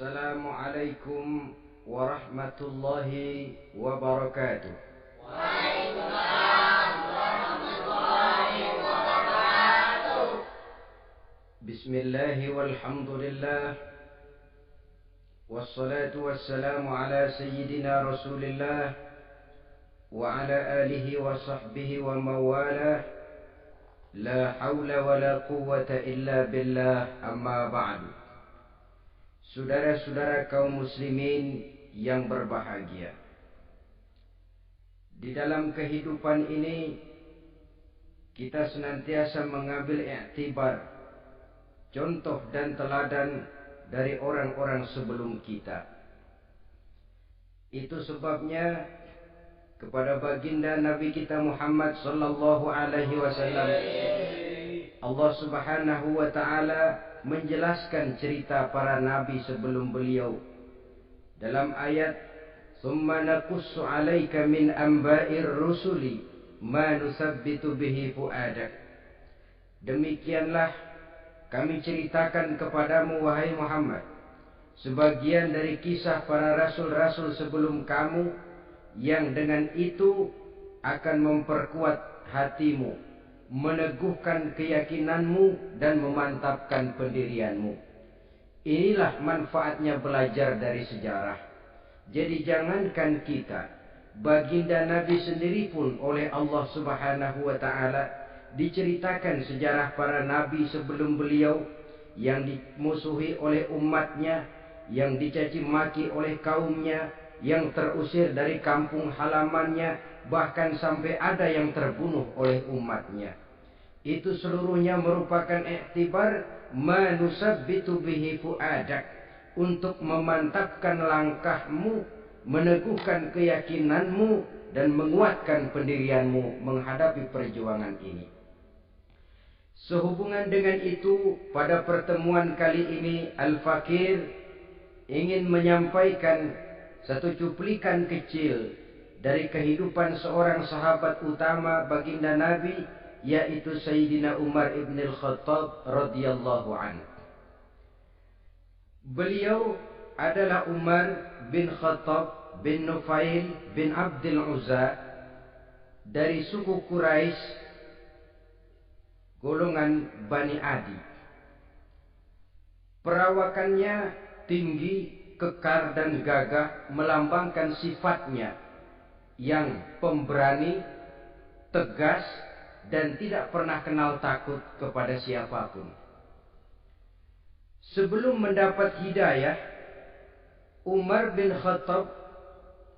Assalamualaikum warahmatullahi wabarakatuh. Waalaikumsalam warahmatullahi wabarakatuh. Bismillahi walhamdulillah. Wassalatu wassalamu ala sayyidina Rasulillah wa ala alihi wa sahbihi wa mawalah. La hawla wa la quwwata illa billah, amma ba'du. Saudara-saudara kaum muslimin yang berbahagia, di dalam kehidupan ini kita senantiasa mengambil iktibar, contoh dan teladan dari orang-orang sebelum kita. Itu sebabnya kepada baginda Nabi kita Muhammad sallallahu alaihi wasallam Allah Subhanahu wa taala menjelaskan cerita para nabi sebelum beliau dalam ayat "Tsumma naqussu 'alaika min amba'ir rusuli ma nusabbitu bihi fu'adak." Demikianlah kami ceritakan kepadamu wahai Muhammad sebagian dari kisah para rasul-rasul sebelum kamu yang dengan itu akan memperkuat hatimu, meneguhkan keyakinanmu dan memantapkan pendirianmu. Inilah manfaatnya belajar dari sejarah. Jadi jangankan kita, baginda Nabi sendiri pun oleh Allah Subhanahu wa taala diceritakan sejarah para nabi sebelum beliau yang dimusuhi oleh umatnya, yang dicaci maki oleh kaumnya, yang terusir dari kampung halamannya, bahkan sampai ada yang terbunuh oleh umatnya. Itu seluruhnya merupakan iktibar manusabbitu bihi fu'adak, untuk memantapkan langkahmu, meneguhkan keyakinanmu dan menguatkan pendirianmu menghadapi perjuangan ini. Sehubungan dengan itu, pada pertemuan kali ini Al-Fakir ingin menyampaikan satu cuplikan kecil dari kehidupan seorang sahabat utama baginda Nabi, yaitu Sayyidina Umar ibn al-Khattab radhiyallahu anhu. Beliau adalah Umar bin Khattab bin Nufail bin Abdul Uzza dari suku Quraisy, golongan Bani Adi. Perawakannya tinggi, kekar dan gagah, melambangkan sifatnya yang pemberani, tegas, dan tidak pernah kenal takut kepada siapapun. Sebelum mendapat hidayah, Umar bin Khattab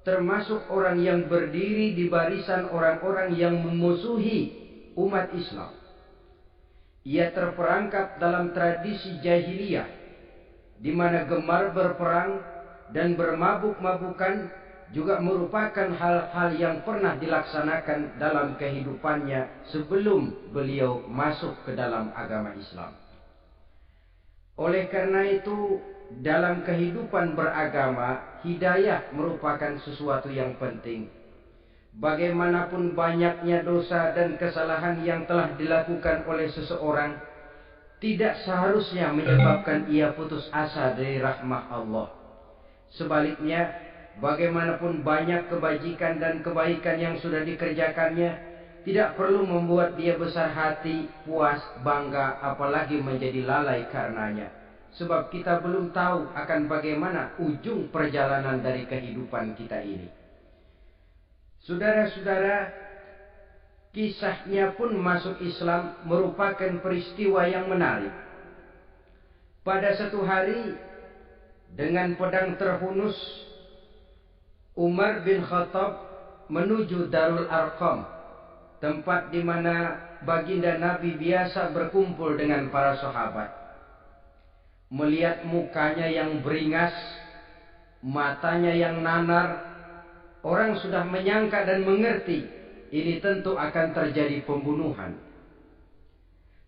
termasuk orang yang berdiri di barisan orang-orang yang memusuhi umat Islam. Ia terperangkap dalam tradisi jahiliyah, di mana gemar berperang dan bermabuk-mabukan juga merupakan hal-hal yang pernah dilaksanakan dalam kehidupannya sebelum beliau masuk ke dalam agama Islam. Oleh karena itu, dalam kehidupan beragama, hidayah merupakan sesuatu yang penting. Bagaimanapun banyaknya dosa dan kesalahan yang telah dilakukan oleh seseorang, tidak seharusnya menyebabkan ia putus asa dari rahmah Allah. Sebaliknya, bagaimanapun banyak kebajikan dan kebaikan yang sudah dikerjakannya, tidak perlu membuat dia besar hati, puas, bangga, apalagi menjadi lalai karenanya. Sebab kita belum tahu akan bagaimana ujung perjalanan dari kehidupan kita ini. Saudara-saudara, kisahnya pun masuk Islam merupakan peristiwa yang menarik. Pada satu hari, dengan pedang terhunus, Umar bin Khattab menuju Darul Arqam, tempat di mana baginda Nabi biasa berkumpul dengan para sahabat. Melihat mukanya yang beringas, matanya yang nanar, orang sudah menyangka dan mengerti ini tentu akan terjadi pembunuhan.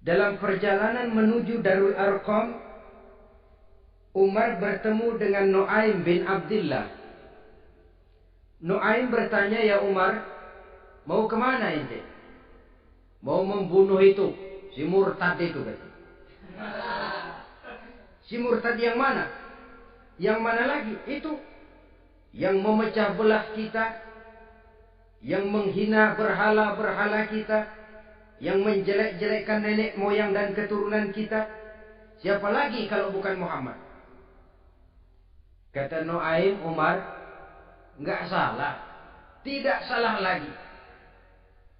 Dalam perjalanan menuju Darul Arqam, Umar bertemu dengan Nu'aim bin Abdullah. Nu'aim bertanya, "Ya Umar, mau kemana ente?" "Mau membunuh itu, si murtad itu." Si murtad yang mana? Yang mana lagi? Itu yang memecah belah kita, yang menghina berhala-berhala kita, yang menjelek-jelekkan nenek moyang dan keturunan kita. Siapa lagi kalau bukan Muhammad? Kata Nuaim Umar, enggak salah. Tidak salah lagi.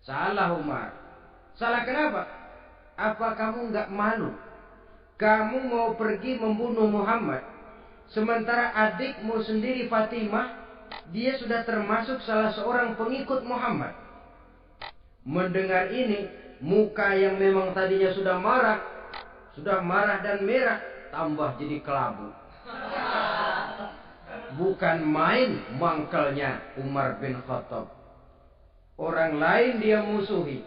Salah Umar. Salah kenapa? Apa kamu enggak malu? Kamu mau pergi membunuh Muhammad, sementara adikmu sendiri Fatimah, dia sudah termasuk salah seorang pengikut Muhammad. Mendengar ini, muka yang memang tadinya sudah marah dan merah, tambah jadi kelabu. Bukan main mangkelnya Umar bin Khattab. Orang lain dia musuhi,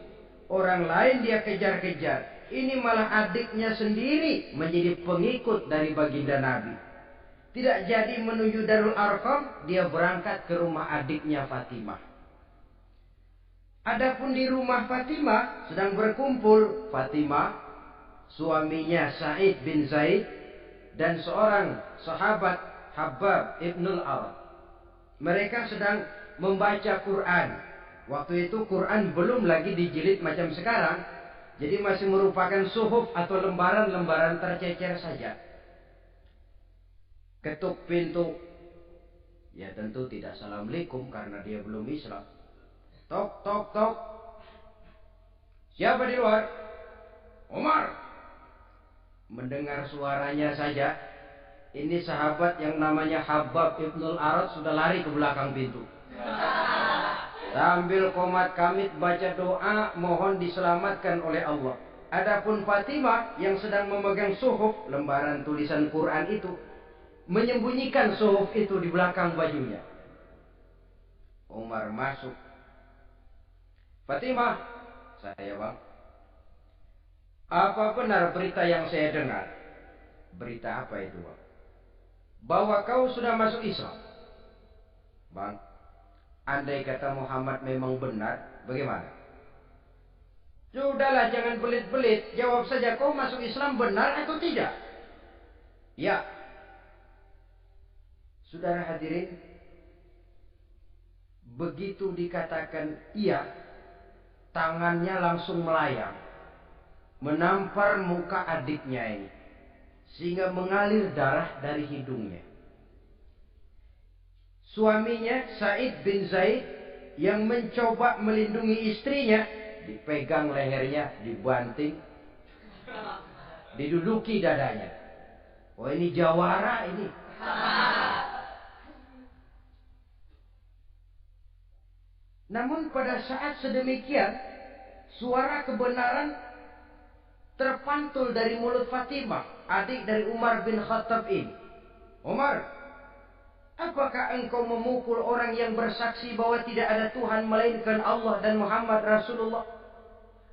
orang lain dia kejar-kejar. Ini malah adiknya sendiri menjadi pengikut dari baginda Nabi. Tidak jadi menuju Darul Arqam, dia berangkat ke rumah adiknya Fatimah. Adapun di rumah Fatimah sedang berkumpul Fatimah, suaminya Sa'id bin Zaid, dan seorang sahabat Habbab ibnul Arad. Mereka sedang membaca Quran. Waktu itu Quran belum lagi dijilid macam sekarang, jadi masih merupakan suhuf atau lembaran-lembaran tercecer saja. Ketuk pintu. Ya tentu tidak assalamualaikum karena dia belum Islam. Tok, tok, tok. Siapa di luar? Umar. Mendengar suaranya saja, ini sahabat yang namanya Habbab ibnul Arad sudah lari ke belakang pintu. Sambil komat kamit baca doa mohon diselamatkan oleh Allah. Adapun Fatimah yang sedang memegang suhuf, lembaran tulisan Quran itu, menyembunyikan suhuf itu di belakang bajunya. Umar masuk. Fatimah, saya bang. Apa benar berita yang saya dengar? Berita apa itu bang? Bahwa kau sudah masuk Islam. Bang, andai kata Muhammad memang benar, bagaimana? Sudahlah, jangan belit-belit. Jawab saja, kau masuk Islam benar atau tidak? Ya. Saudara hadirin, begitu dikatakan iya, tangannya langsung melayang, menampar muka adiknya ini, sehingga mengalir darah dari hidungnya. Suaminya Sa'id bin Zaid yang mencoba melindungi istrinya, dipegang lehernya, dibanting, diduduki dadanya. Oh, ini jawara ini. Namun pada saat sedemikian, suara kebenaran terpantul dari mulut Fatimah, adik dari Umar bin Khattab ini. Umar, apakah engkau memukul orang yang bersaksi bahwa tidak ada Tuhan melainkan Allah dan Muhammad Rasulullah?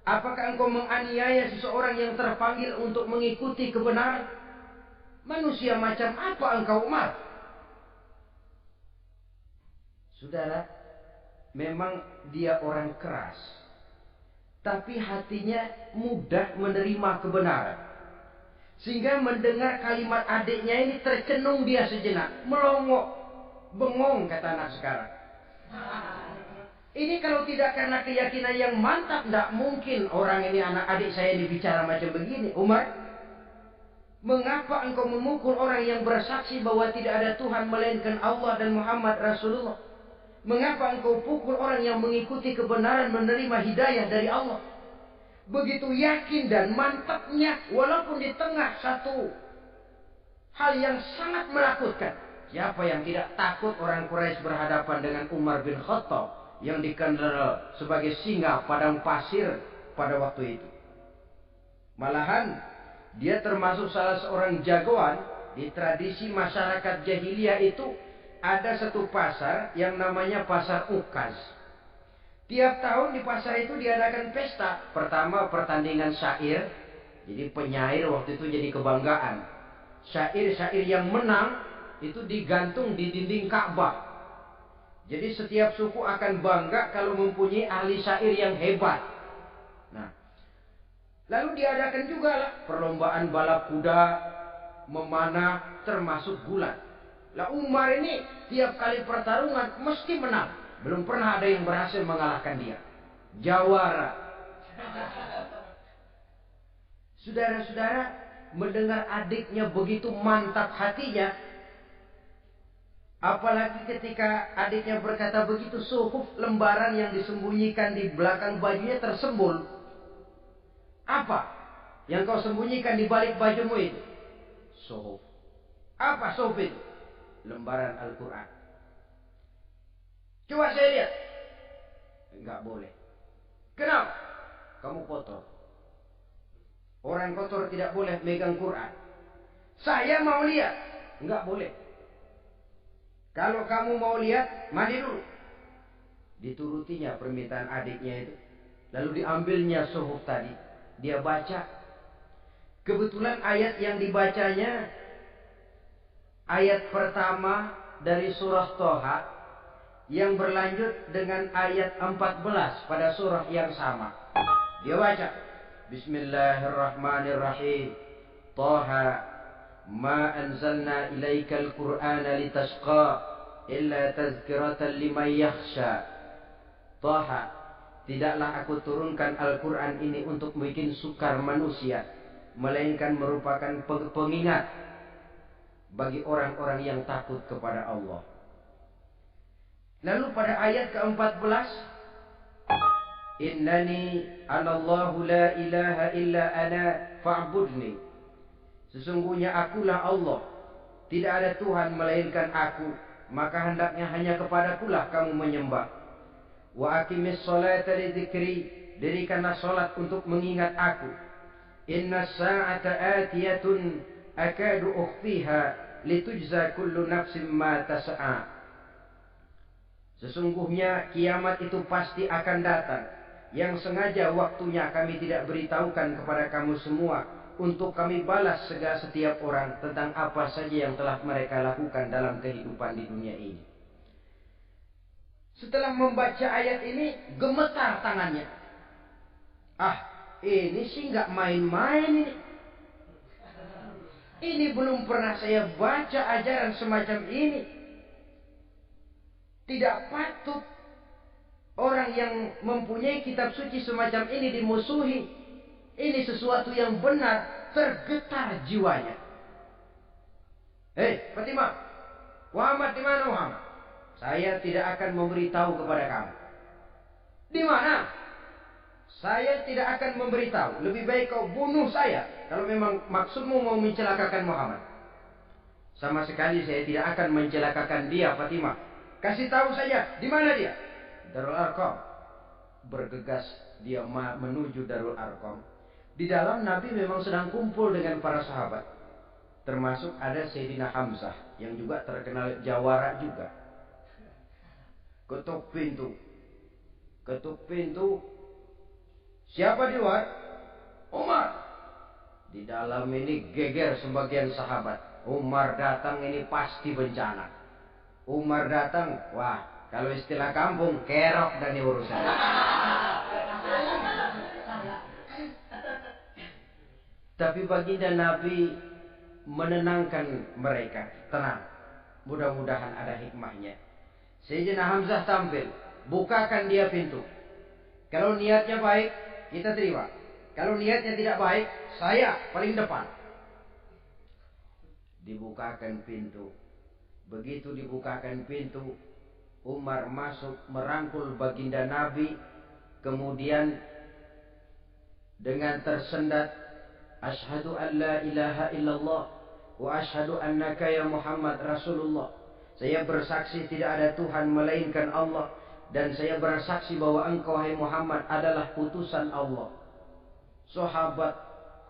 Apakah engkau menganiaya seseorang yang terpanggil untuk mengikuti kebenaran? Manusia macam apa engkau, Umar? Saudara, memang dia orang keras, tapi hatinya mudah menerima kebenaran. Sehingga mendengar kalimat adiknya ini tercenung dia sejenak, melongo, bengong kata anak sekarang. Ini kalau tidak karena keyakinan yang mantap, tidak mungkin orang ini, anak adik saya ini bicara macam begini. Umar, mengapa engkau memukul orang yang bersaksi bahwa tidak ada Tuhan melainkan Allah dan Muhammad Rasulullah? Mengapa engkau pukul orang yang mengikuti kebenaran, menerima hidayah dari Allah? Begitu yakin dan mantapnya, walaupun di tengah satu hal yang sangat menakutkan. Siapa yang tidak takut orang Quraisy berhadapan dengan Umar bin Khattab yang dikenal sebagai singa padang pasir pada waktu itu? Malahan dia termasuk salah seorang jagoan di tradisi masyarakat jahiliyah itu. Ada satu pasar yang namanya Pasar Ukaz. Tiap tahun di pasar itu diadakan pesta. Pertama pertandingan syair. Jadi penyair waktu itu jadi kebanggaan. Syair-syair yang menang itu digantung di dinding Ka'bah. Jadi setiap suku akan bangga kalau mempunyai ahli syair yang hebat. Nah, lalu diadakan juga lah perlombaan balap kuda, memanah, termasuk gulat. Lah Umar ini tiap kali pertarungan mesti menang. Belum pernah ada yang berhasil mengalahkan dia. Jawara. Saudara-saudara, mendengar adiknya begitu mantap hatinya, apalagi ketika adiknya berkata begitu, suhuf, lembaran yang disembunyikan di belakang bajunya tersembul. Apa yang kau sembunyikan di balik bajumu itu? Suhuf. Apa suhuf itu? Lembaran Al-Quran. Coba saya lihat. Enggak boleh. Kenapa? Kamu kotor. Orang kotor tidak boleh megang Quran. Saya mau lihat. Enggak boleh. Kalau kamu mau lihat, mandi dulu. Diturutinya permintaan adiknya itu. Lalu diambilnya suhuf tadi. Dia baca. Kebetulan ayat yang dibacanya ayat pertama dari surah Toha yang berlanjut dengan ayat 14 pada surah yang sama. Dia baca, Bismillahirrahmanirrahim. Toha ma anzalna ilaikal Qur'ana litashqa illa tazkiratan liman yakhsha. Toha, tidaklah aku turunkan Al-Quran ini untuk bikin sukar manusia, melainkan merupakan pengingat bagi orang-orang yang takut kepada Allah. Lalu pada ayat ke-14, Innani anallahu la ilaha illa ana fa'budni. Sesungguhnya akulah Allah, tidak ada Tuhan melainkan aku, maka hendaknya hanya kepadakulah kamu menyembah. Wa aqimis sholata li dzikri, dirikanlah salat untuk mengingat aku. Inna sa'ata atiyatun akadu ukhfiha litujza kullu nafsin ma tas'a. Sesungguhnya kiamat itu pasti akan datang, yang sengaja waktunya kami tidak beritahukan kepada kamu semua, untuk kami balas setiap orang tentang apa saja yang telah mereka lakukan dalam kehidupan di dunia ini. Setelah membaca ayat ini, gemetar tangannya. Ah, ini sih nggak main-main ini. Ini belum pernah saya baca ajaran semacam ini. Tidak patut orang yang mempunyai kitab suci semacam ini dimusuhi. Ini sesuatu yang benar, tergetar jiwanya. Hei, Fatimah, Muhammad di mana Muhammad? Saya tidak akan memberitahu kepada kamu. Di mana? Saya tidak akan memberitahu. Lebih baik kau bunuh saya kalau memang maksudmu mau mencelakakan Muhammad. Sama sekali saya tidak akan mencelakakan dia, Fatimah. Kasih tahu saja, di mana dia? Darul Arqam. Bergegas dia menuju Darul Arqam. Di dalam Nabi memang sedang kumpul dengan para sahabat. Termasuk ada Sayyidina Hamzah yang juga terkenal jawara juga. Ketuk pintu. Ketuk pintu. Siapa di luar? Umar. Di dalam ini geger sebagian sahabat. Umar datang ini pasti bencana. Umar datang, wah, kalau istilah kampung, kerok dan urusan. Tapi baginda Nabi menenangkan mereka. Tenang, mudah-mudahan ada hikmahnya. Sayyidina Hamzah tampil, bukakan dia pintu. Kalau niatnya baik, kita terima. Kalau niatnya tidak baik, saya paling depan. Dibukakan pintu. Begitu dibukakan pintu, Umar masuk merangkul baginda Nabi. Kemudian dengan tersendat, Asyhadu an la ilaha illallah wa asyhadu annaka ya Muhammad Rasulullah. Saya bersaksi tidak ada Tuhan melainkan Allah, dan saya bersaksi bahwa engkau hai Muhammad adalah utusan Allah. Sahabat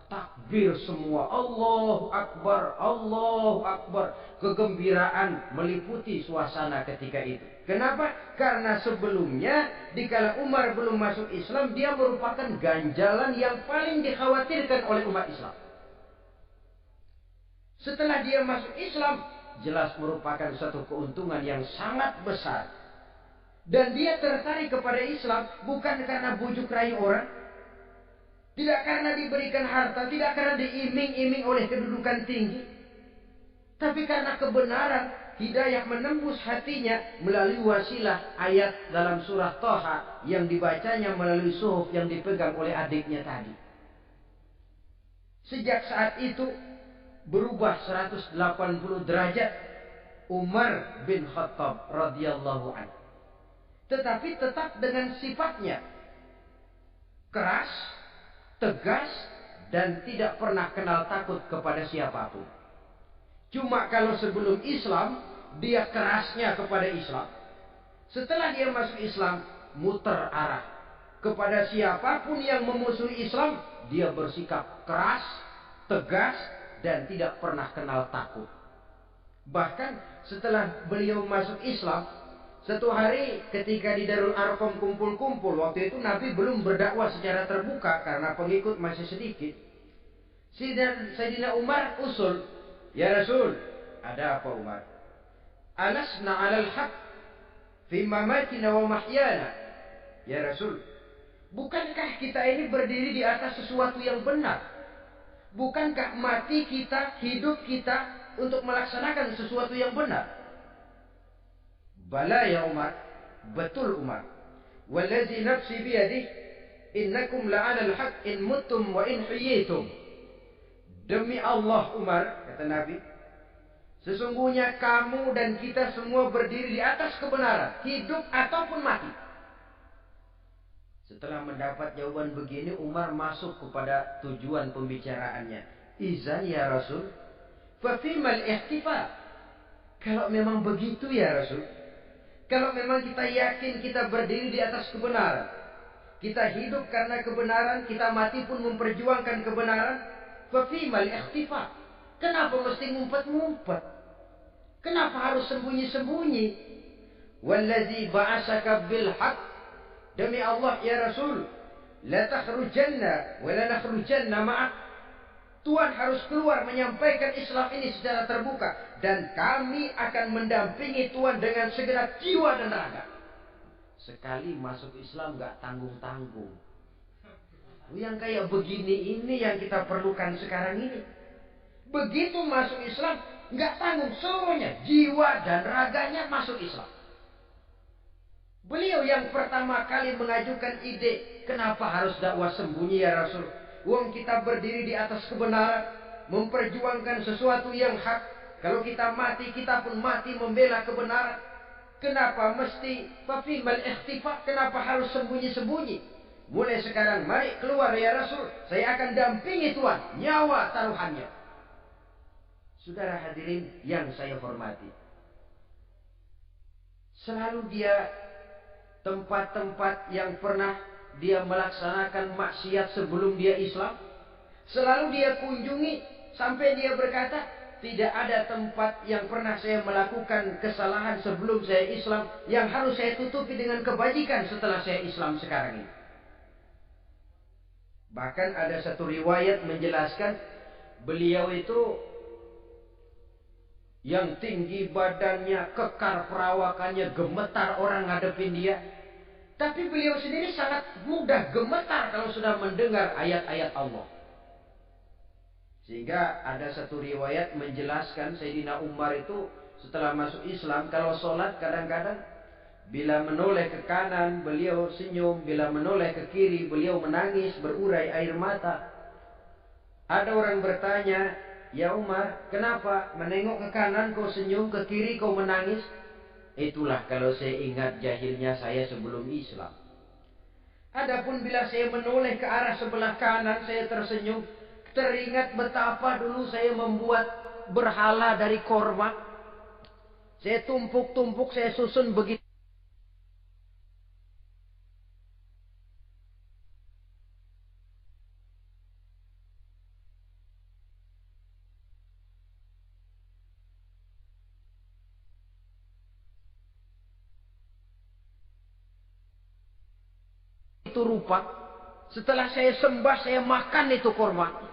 takbir semua, Allahu Akbar, Allahu Akbar. Kegembiraan meliputi suasana ketika itu. Kenapa? Karena sebelumnya dikala Umar belum masuk Islam, dia merupakan ganjalan yang paling dikhawatirkan oleh umat Islam. Setelah dia masuk Islam, jelas merupakan satu keuntungan yang sangat besar. Dan dia tertarik kepada Islam bukan karena bujuk rayu orang, tidak karena diberikan harta, tidak karena diiming-iming oleh kedudukan tinggi, tapi karena kebenaran hidayah menembus hatinya melalui wasilah ayat dalam surah Thaha yang dibacanya melalui suhuf yang dipegang oleh adiknya tadi. Sejak saat itu berubah 180 derajat Umar bin Khattab radhiyallahu anhu. Tetapi tetap dengan sifatnya keras, tegas, dan tidak pernah kenal takut kepada siapapun. Cuma kalau sebelum Islam, dia kerasnya kepada Islam. Setelah dia masuk Islam, muter arah. Kepada siapapun yang memusuhi Islam, dia bersikap keras, tegas, dan tidak pernah kenal takut. Bahkan setelah beliau masuk Islam, satu hari ketika di Darul Arqam kumpul-kumpul, waktu itu Nabi belum berdakwah secara terbuka karena pengikut masih sedikit. Sayyidina Umar usul, "Ya Rasul, ada apa Umar? Alasna 'alal haq fi mamatina wa mahyana." Ya Rasul, bukankah kita ini berdiri di atas sesuatu yang benar? Bukankah mati kita, hidup kita untuk melaksanakan sesuatu yang benar? Bala ya Umar, betul Umar. Wallazi nafsi biyadihi innakum la'alal haq in muttum wa in huyitum. Demi Allah Umar, kata Nabi, sesungguhnya kamu dan kita semua berdiri di atas kebenaran, hidup ataupun mati. Setelah mendapat jawaban begini, Umar masuk kepada tujuan pembicaraannya. Izan ya Rasul, fa fimal ihtifal. Kalau memang begitu ya Rasul, kalau memang kita yakin kita berdiri di atas kebenaran, kita hidup karena kebenaran, kita mati pun memperjuangkan kebenaran, fa fimal ihtifal. Kenapa mesti ngumpet-ngumpet? Kenapa harus sembunyi-sembunyi? Wallazi ba'asaka bil haqq, demi Allah ya Rasul, la takhrujanna wa la nakhrujanna ma'ak. Tuhan harus keluar menyampaikan Islam ini secara terbuka, dan kami akan mendampingi Tuhan dengan segenap jiwa dan raga. Sekali masuk Islam gak tanggung-tanggung. Yang kayak begini ini yang kita perlukan sekarang ini. Begitu masuk Islam, nggak tanggung seluruhnya, jiwa dan raganya masuk Islam. Beliau yang pertama kali mengajukan ide, kenapa harus dakwah sembunyi ya Rasul? Wong kita berdiri di atas kebenaran, memperjuangkan sesuatu yang hak. Kalau kita mati, kita pun mati membela kebenaran. Kenapa mesti fafimal ikhtifa? Kenapa harus sembunyi-sembunyi? Mulai sekarang mari keluar ya Rasul, saya akan dampingi Tuhan, nyawa taruhannya. Saudara hadirin yang saya hormati, selalu dia tempat-tempat yang pernah dia melaksanakan maksiat sebelum dia Islam, selalu dia kunjungi sampai dia berkata, tidak ada tempat yang pernah saya melakukan kesalahan sebelum saya Islam yang harus saya tutupi dengan kebajikan setelah saya Islam sekarang ini. Bahkan ada satu riwayat menjelaskan beliau itu yang tinggi badannya, kekar perawakannya, gemetar orang ngadepin dia. Tapi beliau sendiri sangat mudah gemetar kalau sudah mendengar ayat-ayat Allah. Sehingga ada satu riwayat menjelaskan Sayyidina Umar itu setelah masuk Islam, kalau sholat kadang-kadang bila menoleh ke kanan beliau senyum, bila menoleh ke kiri beliau menangis berurai air mata. Ada orang bertanya, ya Umar, kenapa menengok ke kanan kau senyum, ke kiri kau menangis? Itulah kalau saya ingat jahilnya saya sebelum Islam. Adapun bila saya menoleh ke arah sebelah kanan saya tersenyum, teringat betapa dulu saya membuat berhala dari korma. Saya tumpuk-tumpuk, saya susun begitu. Itu rupa. Setelah saya sembah, saya makan itu korma.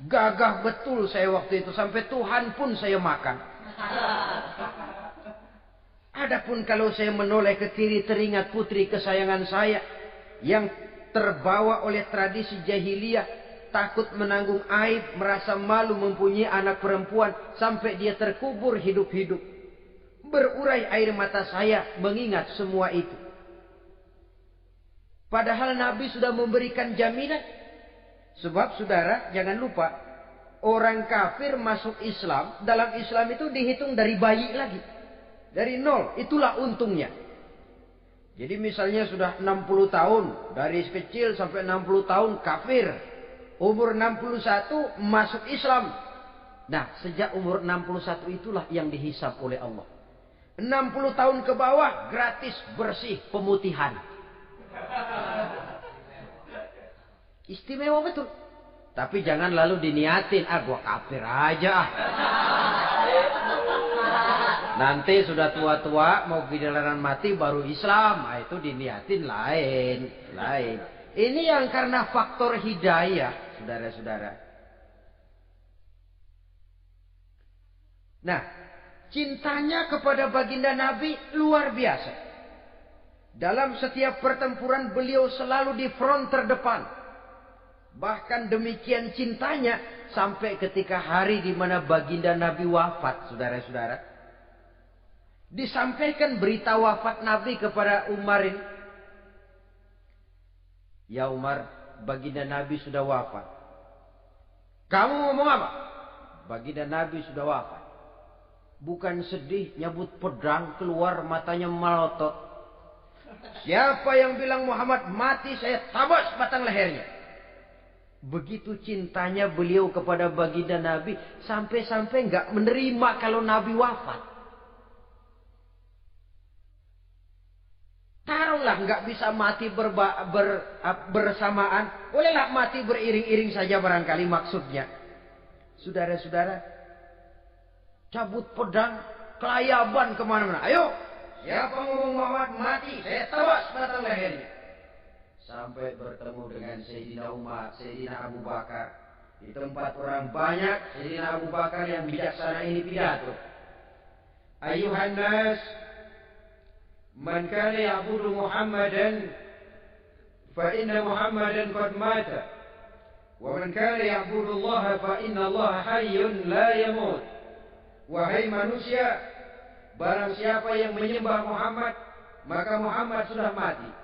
Gagah betul saya waktu itu, sampai Tuhan pun saya makan. Adapun kalau saya menoleh ke kiri, teringat putri kesayangan saya yang terbawa oleh tradisi jahiliyah, takut menanggung aib, merasa malu mempunyai anak perempuan sampai dia terkubur hidup-hidup. Berurai air mata saya mengingat semua itu. Padahal Nabi sudah memberikan jaminan. Sebab saudara, jangan lupa, orang kafir masuk Islam, dalam Islam itu dihitung dari bayi lagi. Dari nol, itulah untungnya. Jadi misalnya sudah 60 tahun, dari kecil sampai 60 tahun kafir. Umur 61 masuk Islam. Nah, sejak umur 61 itulah yang dihisab oleh Allah. 60 tahun ke bawah gratis bersih pemutihan. Istimewa betul. Tapi jangan lalu diniatin, gua kafir aja. Nanti sudah tua-tua mau giliran mati baru Islam. Nah, itu diniatin lain. Ini yang karena faktor hidayah, saudara-saudara. Nah, cintanya kepada baginda Nabi luar biasa. Dalam setiap pertempuran beliau selalu di front terdepan. Bahkan demikian cintanya sampai ketika hari di mana baginda Nabi wafat, saudara-saudara. Disampaikan berita wafat Nabi kepada Umar ini. Ya Umar, baginda Nabi sudah wafat. Kamu ngomong apa? Baginda Nabi sudah wafat. Bukan sedih, nyabut pedang, keluar matanya melotot. Siapa yang bilang Muhammad mati, saya tabas batang lehernya. Begitu cintanya beliau kepada baginda Nabi, sampai-sampai nggak menerima kalau Nabi wafat. Taruhlah nggak bisa mati bersamaan, bolehlah mati beriring-iring saja barangkali maksudnya. Saudara-saudara, cabut pedang, kelayaban kemana-mana. Ayo, siapa ngomong Muhammad mati, saya tabas batang lehernya. Sampai bertemu dengan Sayyidina Umar, Sayyidina Abu Bakar. Di tempat orang banyak, Sayyidina Abu Bakar yang bijaksana ini pidato. Ayuhan nas, man kana ya'budu Muhammadan fa inna Muhammadan qad mata. Wa man kana ya'budu Allah fa inna Allah hayyun la yamut. Wahai manusia, barang siapa yang menyembah Muhammad, maka Muhammad sudah mati.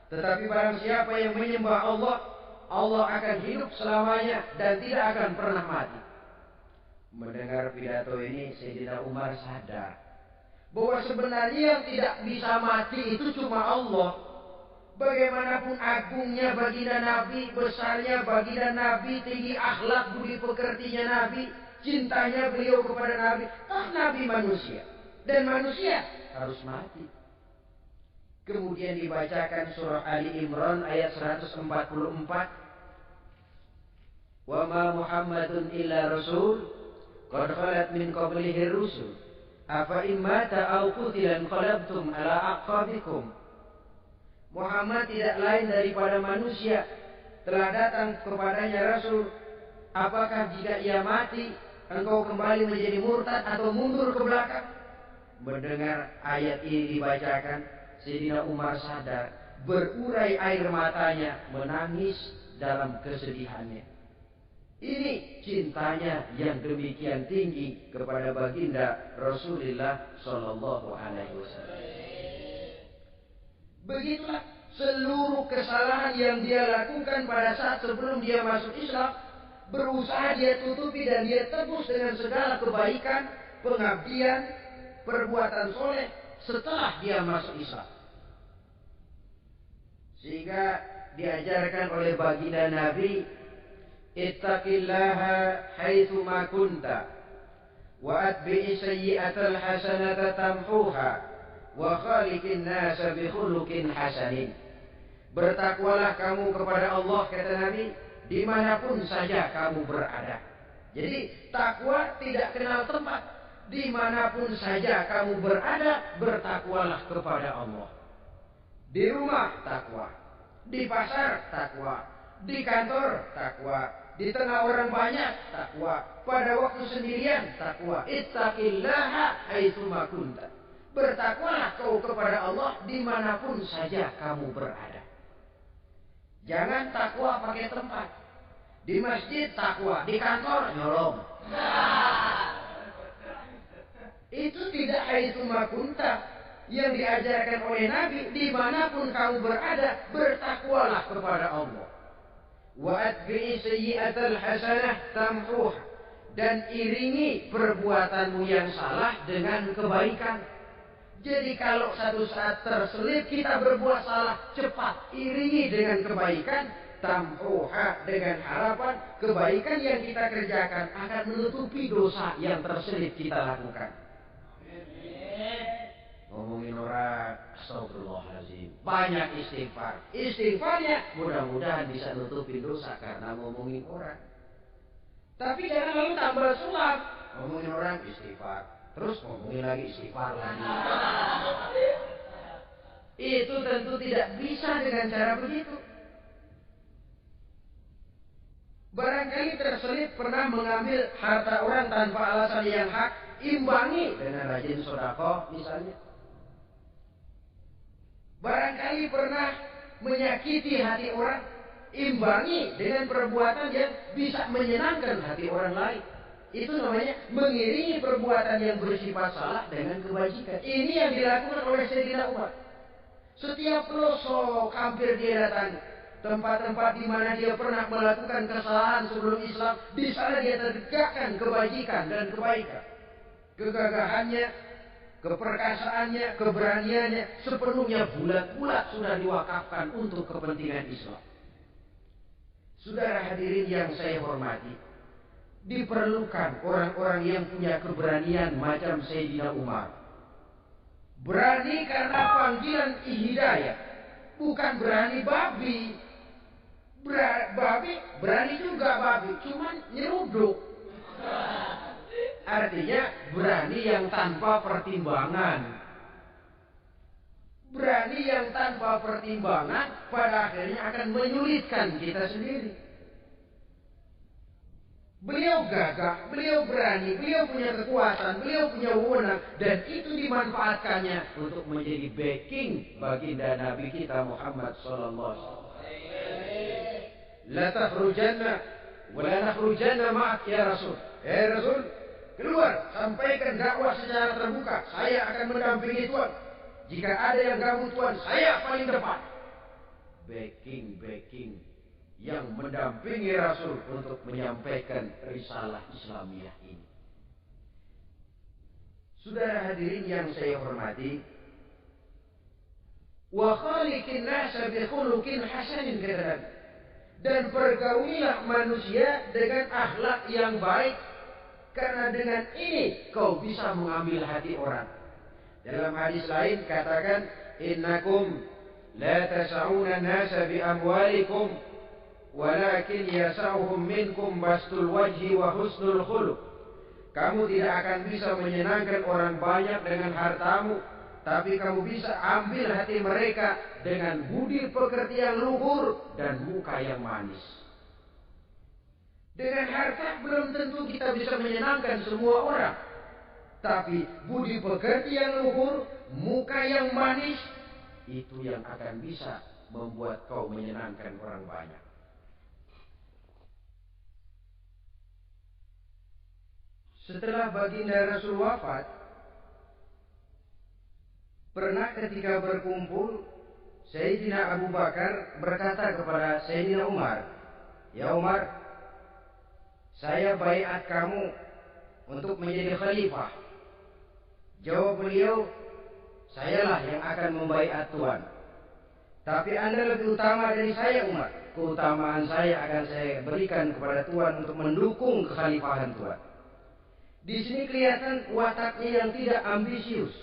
Tetapi barang siapa yang menyembah Allah, Allah akan hidup selamanya dan tidak akan pernah mati. Mendengar pidato ini, Sayyidina Umar sadar bahwa sebenarnya yang tidak bisa mati itu cuma Allah. Bagaimanapun agungnya baginda Nabi, besarnya baginda Nabi, tinggi akhlak budi pekertinya Nabi, cintanya beliau kepada Nabi, Nabi manusia dan manusia harus mati. Kemudian dibacakan surah Ali Imran ayat 144. Wa ma Muhammadun illa rasul qad khalat min qablihi rusul afa immata aw qutila qalabtum ala aqabikum. Muhammad tidak lain daripada manusia, telah datang kepadanya rasul. Apakah jika ia mati engkau kembali menjadi murtad atau mundur ke belakang? Mendengar ayat ini dibacakan, Sayyidina Umar sadar, berurai air matanya, menangis dalam kesedihannya. Ini cintanya yang demikian tinggi kepada baginda Rasulullah Sallallahu Alaihi Wasallam. Begitulah seluruh kesalahan yang dia lakukan pada saat sebelum dia masuk Islam, berusaha dia tutupi dan dia tebus dengan segala kebaikan, pengabdian, perbuatan soleh setelah dia masuk Islam. Sehingga diajarkan oleh baginda Nabi, ittaqillaha haitsu ma kunta wa atbi'i sayyi'atal hasanata tamhuha wa khaliqin nasa bi khuluqin hasanin. Bertakwalah kamu kepada Allah, kata Nabi, dimanapun saja kamu berada. Jadi takwa tidak kenal tempat. Dimanapun saja kamu berada, bertakwalah kepada Allah. Di rumah takwa, di pasar takwa, di kantor takwa, di tengah orang banyak takwa, pada waktu sendirian takwa. Ittaqillaha haitsu ma kunta. Bertakwalah kau kepada Allah dimanapun saja kamu berada. Jangan takwa pakai tempat. Di masjid takwa, di kantor nyolong. Itu tidak haitsu makunta yang diajarkan oleh Nabi. Dimanapun kamu berada, bertakwalah kepada Allah. Wa atbi'i sayyi'atal hasanah tamhuha, dan iringi perbuatanmu yang salah dengan kebaikan. Jadi kalau satu saat terselip kita berbuat salah, cepat iringi dengan kebaikan. Tamhuha, dengan harapan kebaikan yang kita kerjakan akan menutupi dosa yang terselip kita lakukan. Ngomongin orang, astagfirullahaladzim, banyak istighfar. Istighfarnya mudah-mudahan bisa nutupin dosa karena ngomongin orang. Tapi jangan lalu tambah sulap. Ngomongin orang istighfar, terus ngomongin lagi istighfar lagi. Itu tentu tidak bisa dengan cara begitu. Barangkali terselip pernah mengambil harta orang tanpa alasan yang hak, imbangi dengan rajin sedekah misalnya. Barangkali pernah menyakiti hati orang, imbangi dengan perbuatan yang bisa menyenangkan hati orang lain. Itu namanya mengiringi perbuatan yang bersifat salah dengan kebajikan. Ini yang dilakukan oleh Sayyidina Umar. Setiap pelosok hampir dia datangi. Tempat-tempat di mana dia pernah melakukan kesalahan sebelum Islam, di sana dia tegakkan kebajikan dan kebaikan. Kegagahannya, keperkasaannya, keberaniannya sepenuhnya bulat-bulat sudah diwakafkan untuk kepentingan Islam. Saudara hadirin yang saya hormati, diperlukan orang-orang yang punya keberanian macam Sayyidina Umar. Berani karena panggilan hidayah, bukan berani babi. Berani juga babi, cuman nyeruduk. Artinya berani yang tanpa pertimbangan. Berani yang tanpa pertimbangan pada akhirnya akan menyulitkan kita sendiri. Beliau gagah, beliau berani, beliau punya kekuatan, beliau punya wewenang, dan itu dimanfaatkannya untuk menjadi backing baginda Nabi kita Muhammad sallallahu alaihi wasallam. La takhrujanna wa la nakhrujanna ma'ak ya Rasul. Rasul, keluar, sampaikan dakwah secara terbuka. Saya akan mendampingi Tuhan. Jika ada yang ganggu Tuhan, saya paling depan. Backing yang mendampingi Rasul untuk menyampaikan risalah Islamiyah ini. Saudara hadirin yang saya hormati, wa khaliqin nasa bi khuluqin hasanin, kata Nabi. Dan pergaulilah manusia dengan akhlak yang baik, karena dengan ini kau bisa mengambil hati orang. Dalam hadis lain katakan, innakum la tas'una an-nasa bi amwalikum walakin yas'uhum minkum bastul wajhi wa husnul khuluq. Kamu tidak akan bisa menyenangkan orang banyak dengan hartamu, tapi kamu bisa ambil hati mereka dengan budi pekerti yang luhur dan muka yang manis. Dengan harta belum tentu kita bisa menyenangkan semua orang. Tapi budi pekerti yang luhur, muka yang manis, itu yang akan bisa membuat kau menyenangkan orang banyak. Setelah baginda Rasul wafat, pernah ketika berkumpul, Sayyidina Abu Bakar berkata kepada Sayyidina Umar, "Ya Umar, saya baiat kamu untuk menjadi khalifah." Jawab beliau, "Sayalah yang akan membaiat Tuhan. Tapi Anda lebih utama dari saya, Umar. Keutamaan saya akan saya berikan kepada Tuhan untuk mendukung kekhalifahan Tuhan." Di sini kelihatan wataknya yang tidak ambisius.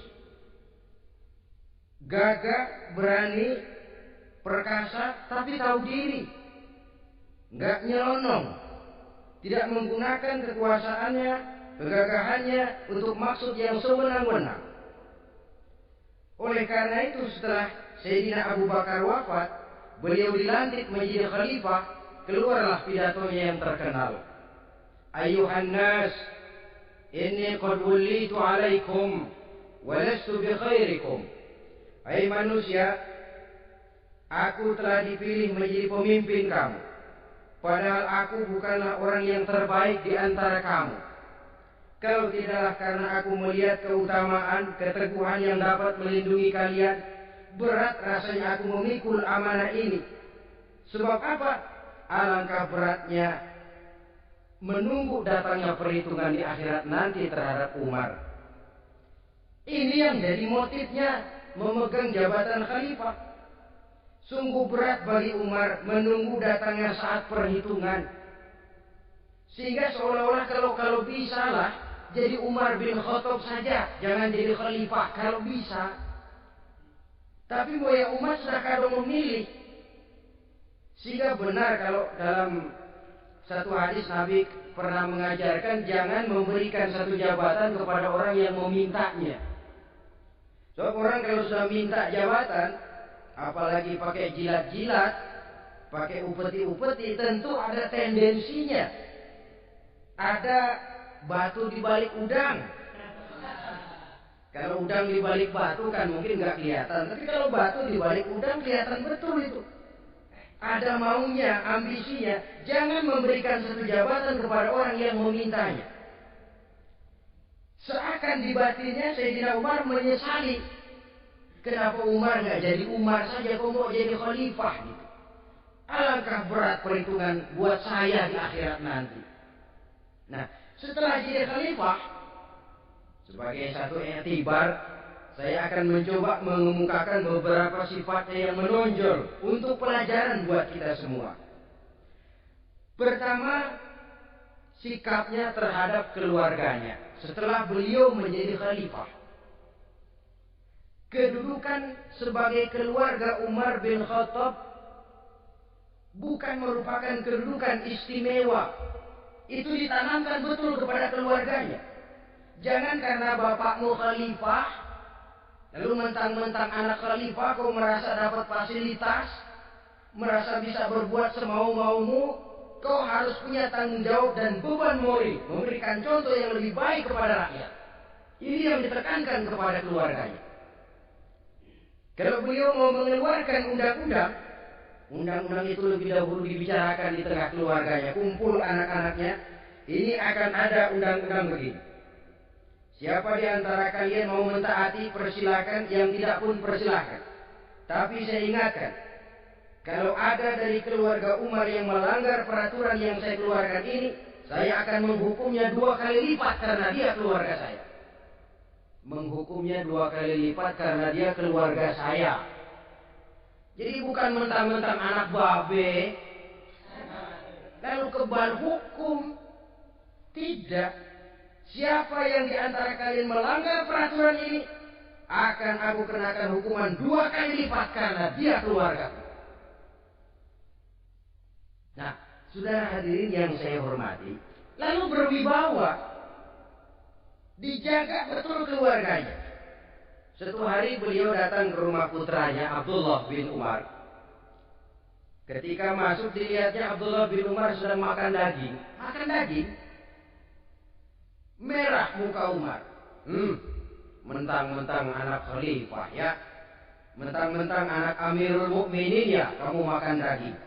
Gagah, berani, perkasa, tapi tahu diri. Enggak nyelonong. Tidak menggunakan kekuasaannya, kegagahannya untuk maksud yang sewenang-wenang. Oleh karena itu setelah Sayyidina Abu Bakar wafat, beliau dilantik menjadi khalifah, keluarlah pidatonya yang terkenal. Ayuhan nas, inni qad wullitu alaikum wa lastu bi khairikum. Hai manusia, aku telah dipilih menjadi pemimpin kamu, padahal aku bukanlah orang yang terbaik di antara kamu. Kalau tidaklah karena aku melihat keutamaan, keteguhan yang dapat melindungi kalian, berat rasanya aku memikul amanah ini. Sebab apa? Alangkah beratnya menunggu datangnya perhitungan di akhirat nanti terhadap Umar. Ini yang jadi motifnya memegang jabatan khalifah. Sungguh berat bagi Umar menunggu datangnya saat perhitungan. Sehingga seolah-olah kalau bisa lah jadi Umar bin Khattab saja, jangan jadi khalifah kalau bisa. Tapi Buya Umar sudah kadang memilih. Sehingga benar kalau dalam satu hadis Nabi pernah mengajarkan jangan memberikan satu jabatan kepada orang yang memintanya. Sebab orang kalau sudah minta jabatan, apalagi pakai jilat-jilat, pakai upeti-upeti, tentu ada tendensinya. Ada batu di balik udang. Kalau udang di balik batu kan mungkin nggak kelihatan, tapi kalau batu di balik udang kelihatan betul itu. Ada maunya, ambisinya. Jangan memberikan satu jabatan kepada orang yang memintanya. Seakan di batinnya Sayyidina Umar menyesali. Kenapa Umar nggak jadi Umar saja, kok mau jadi khalifah gitu. Alangkah berat perhitungan buat saya di akhirat nanti. Nah, setelah jadi khalifah, sebagai satu i'tibar, saya akan mencoba mengemukakan beberapa sifatnya yang menonjol untuk pelajaran buat kita semua. Pertama, sikapnya terhadap keluarganya setelah beliau menjadi khalifah. Kedudukan sebagai keluarga Umar bin Khattab bukan merupakan kedudukan istimewa. Itu ditanamkan betul kepada keluarganya. Jangan karena bapakmu khalifah, lalu mentang-mentang anak khalifah kau merasa dapat fasilitas, merasa bisa berbuat semau-maumu, kau harus punya tanggung jawab dan beban moral, memberikan contoh yang lebih baik kepada rakyat. Ini yang ditekankan kepada keluarganya. Kalau beliau mau mengeluarkan undang-undang itu lebih dahulu dibicarakan di tengah keluarganya, kumpul anak-anaknya, ini akan ada undang-undang begini. Siapa di antara kalian mau mentaati, persilakan, yang tidak pun persilakan. Tapi saya ingatkan, kalau ada dari keluarga Umar yang melanggar peraturan yang saya keluarkan ini, saya akan menghukumnya 2 kali lipat karena dia keluarga saya. Menghukumnya 2 kali lipat karena dia keluarga saya. Jadi bukan mentang-mentang anak babe, lalu kebal hukum. Tidak. Siapa yang di antara kalian melanggar peraturan ini, akan aku kenakan hukuman 2 kali lipat karena dia keluarga. Nah, saudara hadirin yang saya hormati, lalu berwibawa, dijaga betul keluarganya. Suatu hari beliau datang ke rumah putranya Abdullah bin Umar. Ketika masuk dilihatnya Abdullah bin Umar sedang makan daging. Makan daging? Merah muka Umar. Mentang-mentang anak khalifah ya. Mentang-mentang anak Amirul Mukminin ya, kamu makan daging.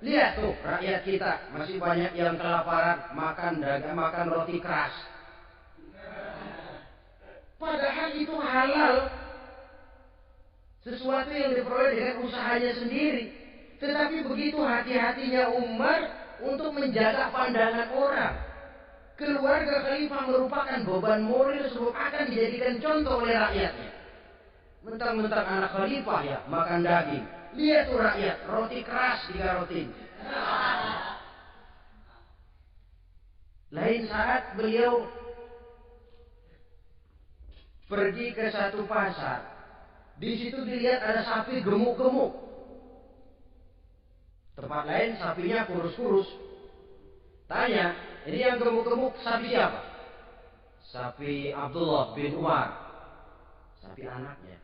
Lihat tuh rakyat kita masih banyak yang kelaparan, makan daging, makan roti keras. Padahal itu halal. Sesuatu yang diperoleh dengan usahanya sendiri. Tetapi begitu hati-hatinya Umar untuk menjaga pandangan orang. Keluarga khalifah merupakan beban moral sebab akan dijadikan contoh oleh rakyatnya. Mentang-mentang anak khalifah ya, makan daging. Lihat tuh rakyat, roti keras digarotin. Lain saat beliau pergi ke satu pasar. Di situ dilihat ada sapi gemuk-gemuk. Tempat lain sapinya kurus-kurus. Tanya, ini yang gemuk-gemuk sapi siapa? Sapi Abdullah bin Umar. Sapi anaknya.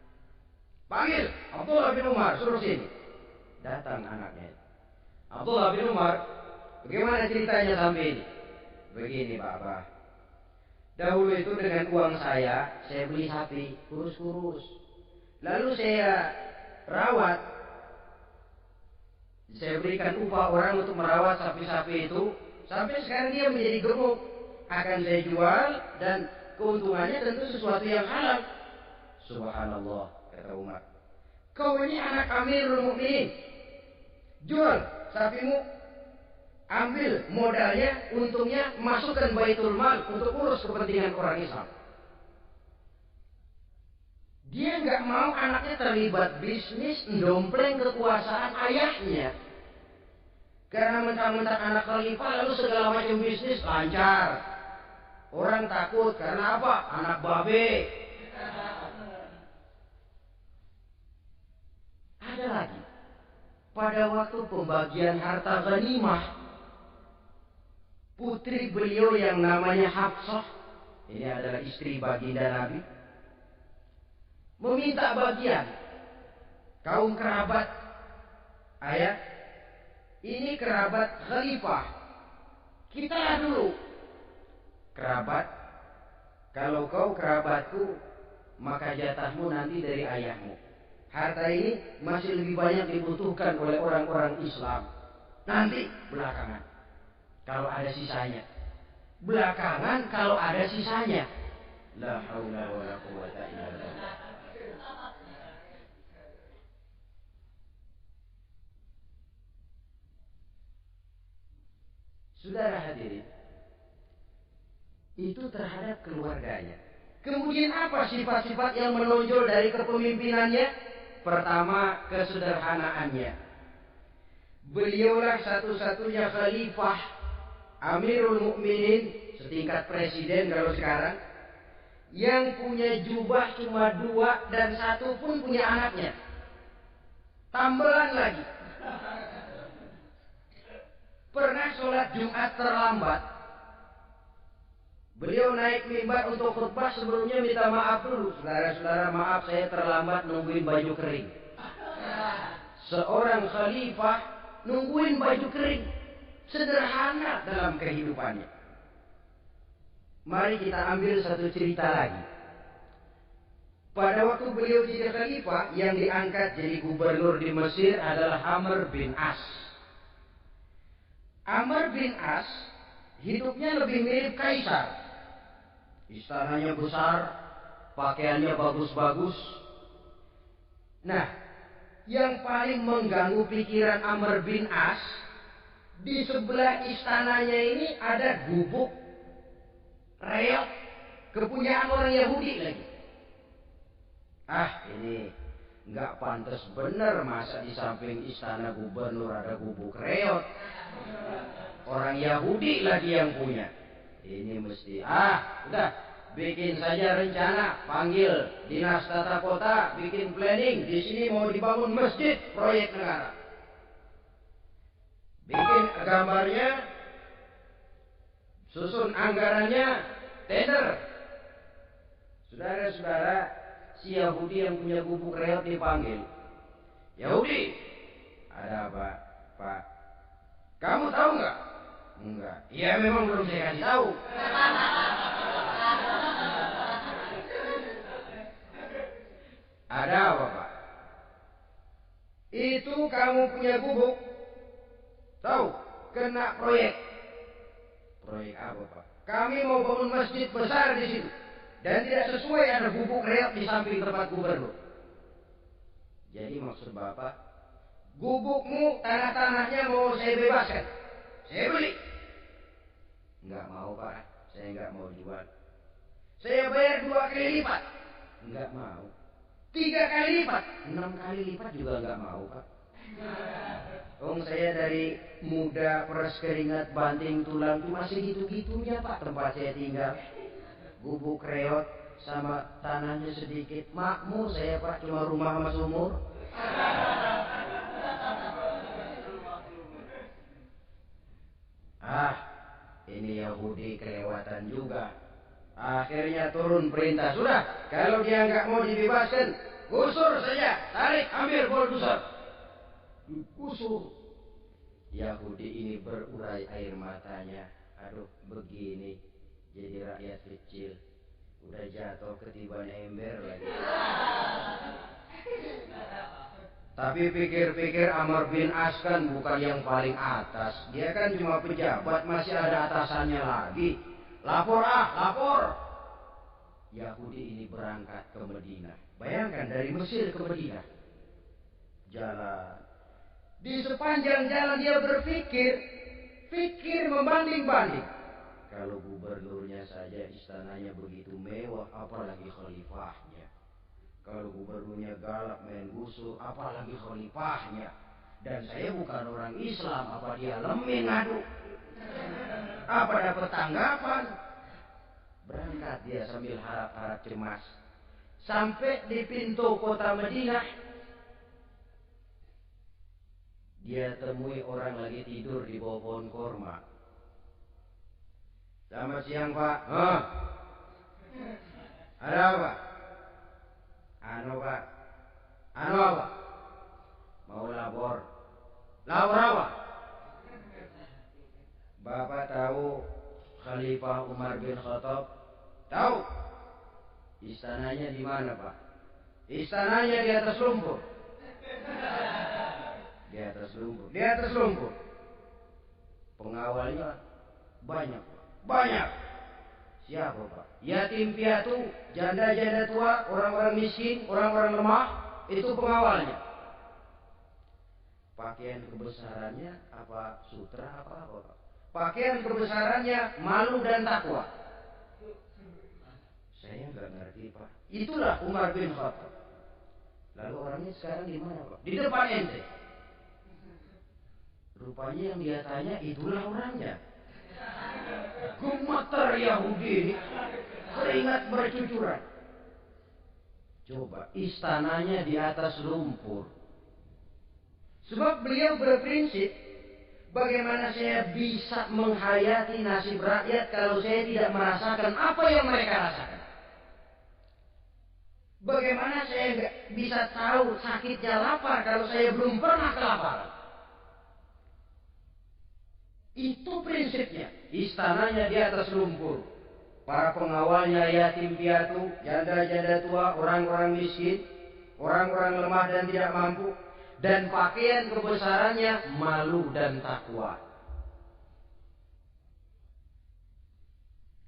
Panggil Abdullah bin Umar, suruh sini. Datang anaknya. Abdullah bin Umar, bagaimana ceritanya sampai ini? Begini Bapak. Dahulu itu dengan uang saya beli sapi kurus-kurus. Lalu saya rawat. Saya berikan upah orang untuk merawat sapi-sapi itu. Sampai sekarang dia menjadi gemuk. Akan saya jual dan keuntungannya tentu sesuatu yang halal. Subhanallah, kata Umar. Kau ini anak Amirul Mukminin. Jual sapimu. Ambil modalnya, untungnya masukkan Baitul Mal untuk urus kepentingan orang Islam. Dia nggak mau anaknya terlibat bisnis, dompleng kekuasaan ayahnya. Karena mentang-mentang anak khalifah lalu segala macam bisnis lancar. Orang takut karena apa? Anak babe. Ada lagi. Pada waktu pembagian harta ghanimah, putri beliau yang namanya Hafsah, ini adalah istri baginda Nabi, meminta bagian. Kaum kerabat, ayah, ini kerabat khalifah. Kita dulu kerabat. Kalau kau kerabatku, maka jatahmu nanti dari ayahmu. Harta ini masih lebih banyak dibutuhkan oleh orang-orang Islam. Nanti belakangan, kalau ada sisanya. Belakangan kalau ada sisanya. La haula wala quwwata illa billah. Saudara hadirin, itu terhadap keluarganya. Kemudian apa sifat-sifat yang menonjol dari kepemimpinannya? Pertama, kesederhanaannya. Beliaulah satu-satunya khalifah, Amirul Mukminin, setingkat presiden kalau sekarang, yang punya jubah cuma 2 dan 1 pun punya anaknya. Tambelan lagi. Pernah sholat Jumat terlambat. Beliau naik mimbar untuk khutbah, sebelumnya minta maaf dulu. Saudara-saudara, maaf saya terlambat nungguin baju kering. Seorang khalifah nungguin baju kering. Sederhana dalam kehidupannya. Mari kita ambil satu cerita lagi. Pada waktu beliau jadi khalifah, yang diangkat jadi gubernur di Mesir adalah Amr bin As. Amr bin As hidupnya lebih mirip kaisar. Istananya besar, pakaiannya bagus-bagus. Nah, yang paling mengganggu pikiran Amr bin As, di sebelah istananya ini ada gubuk reok kepunyaan orang Yahudi lagi. Ini nggak pantas bener, masa di samping istana gubernur ada gubuk reot. Orang Yahudi lagi yang punya. Ini mesti, udah, bikin saja rencana, panggil dinas tata kota, bikin planning. Di sini mau dibangun masjid, proyek negara. Bikin gambarnya, susun anggarannya, tender. Saudara-saudara, si Yahudi yang punya gubuk reot dipanggil. Yahudi, ada apa, Pak? Kamu tahu nggak? Enggak. Ya memang belum saya kasih tahu. Ada apa, Pak? Itu kamu punya gubuk. Tahu? Kena proyek. Proyek apa, Pak? Kami mau bangun masjid besar di situ. Dan tidak sesuai ada gubuk reot di samping tempat gubernur. Jadi maksud Bapak, gubukmu, tanah-tanahnya mau saya bebaskan. Saya beli. Enggak mau, Pak. Saya enggak mau jual. Saya bayar 2 kali lipat. Enggak mau. 3 kali lipat. 6 kali lipat juga enggak mau, Pak. Saya dari muda peres keringat banting tulang masih gitu-gitunya, Pak, tempat saya tinggal. Gubuk reot sama tanahnya sedikit. Makmur saya, Pak, cuma rumah sama sumur. Ini Yahudi kelewatan juga. Akhirnya turun perintah, sudah, kalau dia nggak mau dibebaskan, gusur saja, tarik, ambil bulldozer. Gusur. Yahudi ini berurai air matanya. Aduh, begini jadi rakyat kecil, udah jatuh ketiban ember lagi. Tapi pikir-pikir Amr bin As kan bukan yang paling atas. Dia kan cuma pejabat, masih ada atasannya lagi. Lapor lapor. Yahudi ini berangkat ke Madinah. Bayangkan dari Mesir ke Madinah. Jalan. Di sepanjang jalan dia berpikir membanding-banding. Kalau gubernurnya saja istananya begitu mewah, apalagi khalifahnya. Kalau gubernurnya galak main gusur, apalagi khalifahnya. Dan saya bukan orang Islam, apa dia lemih ngadu? Apa dapat tanggapan? Berangkat dia sambil harap-harap cemas. Sampai di pintu kota Madinah, dia temui orang lagi tidur di bawah pohon korma. Selamat siang, Pak. Ada apa? Pak. Apa? Mau lapor. Lapor apa? Bapak tahu Khalifah Umar bin Khattab? Tahu. Istananya di mana, Pak? Istananya di atas lumpur. Di atas lumpur. Pengawalnya banyak. Siapa, Pak? Yatim piatu, janda-janda tua, orang-orang miskin, orang-orang lemah, itu pengawalnya. Pakaian kebesarannya apa sutra apa, Pak? Pakaian kebesarannya malu dan takwa. Saya nggak ngerti, Pak. Itulah Umar bin Khattab. Lalu orangnya sekarang di mana, Pak? Di depan ente. Rupanya yang dia tanya itulah orangnya. Gemetar Yahudi ini, keringat bercucuran. Coba, istananya di atas lumpur. Sebab beliau berprinsip, bagaimana saya bisa menghayati nasib rakyat kalau saya tidak merasakan apa yang mereka rasakan? Bagaimana saya nggak bisa tahu sakitnya lapar kalau saya belum pernah kelaparan? Itu prinsipnya. Istananya di atas lumpur. Para pengawalnya yatim piatu, janda-janda tua, orang-orang miskin, orang-orang lemah dan tidak mampu. Dan pakaian kebesarannya malu dan takwa.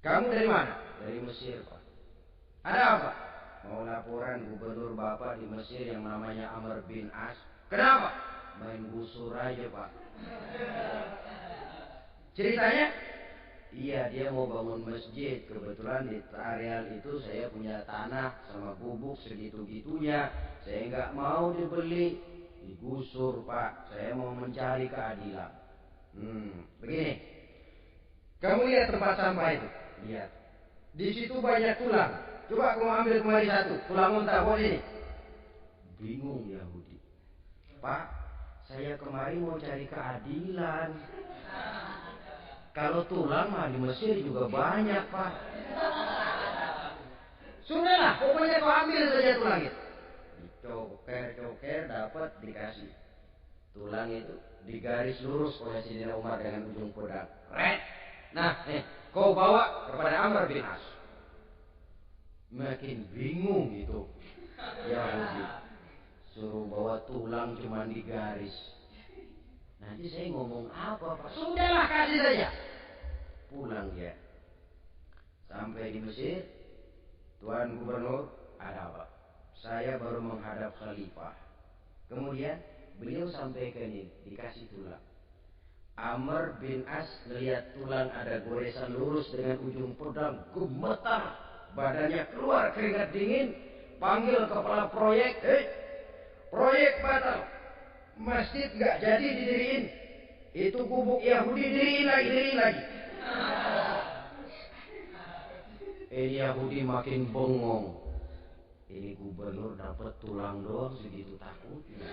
Kamu dari mana? Dari Mesir, Pak. Ada apa? Mau laporan gubernur Bapak di Mesir yang namanya Amr bin As. Kenapa? Main gusur aja, Pak. Ceritanya, iya dia mau bangun masjid. Kebetulan di areal itu saya punya tanah sama gubuk segitu-gitunya. Saya nggak mau dibeli, digusur, Pak. Saya mau mencari keadilan. Begini, kamu lihat tempat sampah itu. Lihat, di situ banyak tulang. Coba kamu ambil kemari satu, tulang unta buat ini. Bingung Yahudi. Pak, saya kemari mau cari keadilan. Kalau tulang mah di Mesir juga banyak, Pak. Sudahlah, pokoknya kau ambil saja tulang itu. Dicoker-coker dapat dikasih. Tulang itu digaris lurus oleh Sayyidina Umar dengan ujung pedang. Nah, kau bawa kepada Amr bin As. Makin bingung itu Yahudi. Suruh bawa tulang cuma digaris. Nanti saya ngomong apa, Pak? Sudahlah, kasih saja. Pulang dia. Sampai di Mesir, Tuan Gubernur, ada apa? Saya baru menghadap Khalifah. Kemudian beliau sampaikan ini, dikasih tulang. Amr bin As melihat tulang ada goresan lurus dengan ujung pedang, gemetar. Badannya keluar keringat dingin. Panggil kepala proyek. Proyek batal. Masjid nggak jadi didiriin. Itu gubuk Yahudi diriin lagi. Ini Yahudi makin bengong. Ini gubernur dapat tulang doang segitu takutnya.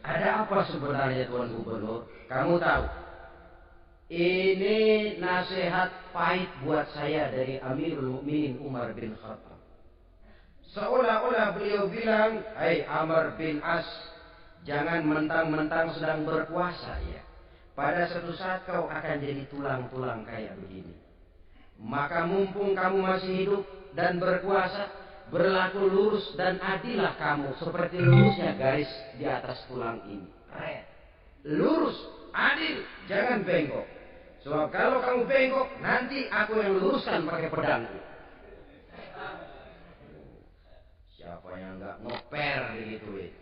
Ada apa sebenarnya, Tuan Gubernur? Kamu tahu? Ini nasihat pahit buat saya dari Amirul Mukminin Umar bin Khattab. Seolah-olah beliau bilang, "Hai Amr bin As, jangan mentang-mentang sedang berpuasa ya. Pada suatu saat kau akan jadi tulang-tulang kayak begini. Maka mumpung kamu masih hidup dan berkuasa, berlaku lurus dan adillah kamu seperti lurusnya garis di atas tulang ini. Lurus, adil, jangan bengkok. Sebab kalau kamu bengkok, nanti aku yang luruskan pakai pedangku. Siapa yang nggak ngoper digituin?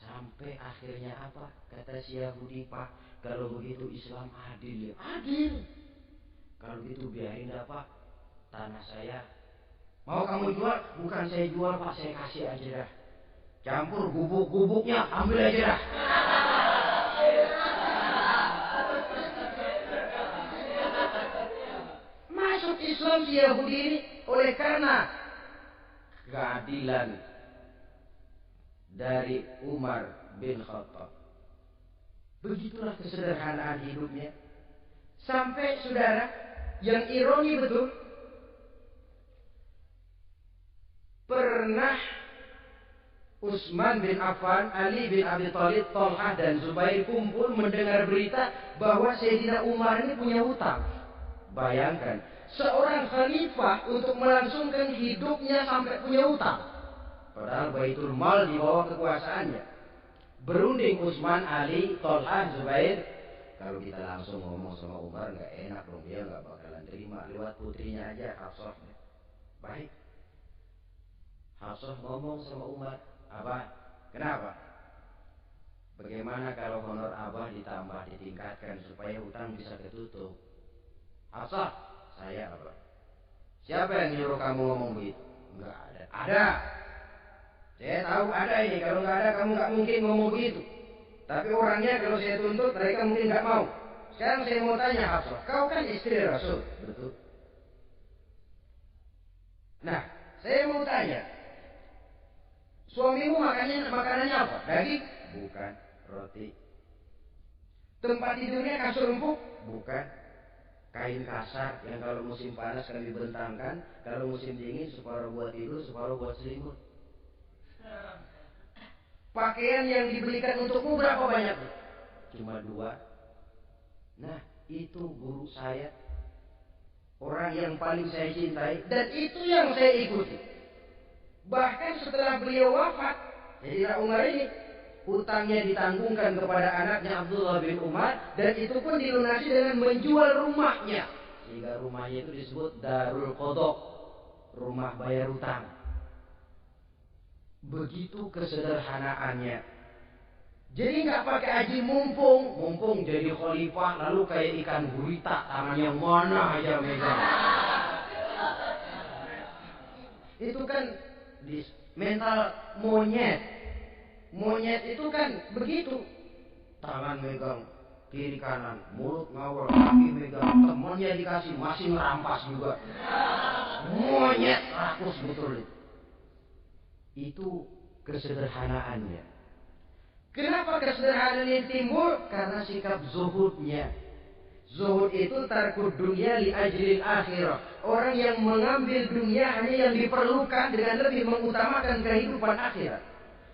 Sampai akhirnya apa? Kata si Yahudi, Pak, kalau begitu Islam adil ya? Adil. Kalau gitu biarin dah, Pak. Tanah saya mau kamu jual? Bukan saya jual, Pak, saya kasih aja dah. Campur gubuk-gubuknya, ambil aja dah. Masuk Islam si Yahudi ini oleh karena keadilan dari Umar bin Khattab. Begitulah kesederhanaan hidupnya. Sampai saudara, yang ironi betul, pernah Utsman bin Affan, Ali bin Abi Thalib, Thalhah dan Zubair kumpul mendengar berita bahwa Sayyidina Umar ini punya hutang. Bayangkan, seorang khalifah untuk melangsungkan hidupnya sampai punya hutang. Padahal Baitul Mal di bawah kekuasaannya. Berunding Utsman, Ali, Thalhah, Zubair. Kalau kita langsung ngomong sama Umar nggak enak dong, dia nggak bakalan terima. Lewat putrinya aja, Hafsah. Baik. Hafsah ngomong sama Umar, Abah, kenapa? Bagaimana kalau honor Abah ditambah, ditingkatkan supaya hutang bisa ketutup? Hafsah, saya Abah. Siapa yang nyuruh kamu ngomong begitu? Nggak ada. Ada. Saya tahu ada ini. Kalau nggak ada, kamu nggak mungkin ngomong begitu. Tapi orangnya kalau saya tuntut, mereka mungkin nggak mau. Sekarang saya mau tanya Hafsah, kau kan istri Rasul, betul? Nah, saya mau tanya, suamimu makanannya apa? Daging? Bukan. Roti. Tempat tidurnya kasur empuk? Bukan. Kain kasar yang kalau musim panas kami bentangkan, kalau musim dingin separuh buat tidur, separuh buat selimut. Pakaian yang dibelikan untukmu berapa banyak? Cuma 2. Nah, itu guru saya, orang yang paling saya cintai, dan itu yang saya ikuti. Bahkan setelah beliau wafat, Sayyidina Umar ini hutangnya ditanggungkan kepada anaknya Abdullah bin Umar, dan itu pun dilunasi dengan menjual rumahnya, sehingga rumahnya itu disebut Darul Qadha, rumah bayar hutang. Begitu kesederhanaannya. Jadi nggak pakai aji mumpung jadi khalifah lalu kayak ikan gurita, tangannya mana aja megang. Itu kan mental monyet. Monyet itu kan begitu, tangan megang kiri kanan, mulut ngawur, kaki megang, temennya dikasih masih ngerampas juga. Monyet rakus betul itu. Itu kesederhanaannya. Kenapa kesederhanaan ini timbul? Karena sikap zuhudnya. Zuhud itu tarkud dunia li ajril akhirah. Orang yang mengambil dunia hanya yang diperlukan dengan lebih mengutamakan kehidupan akhirat.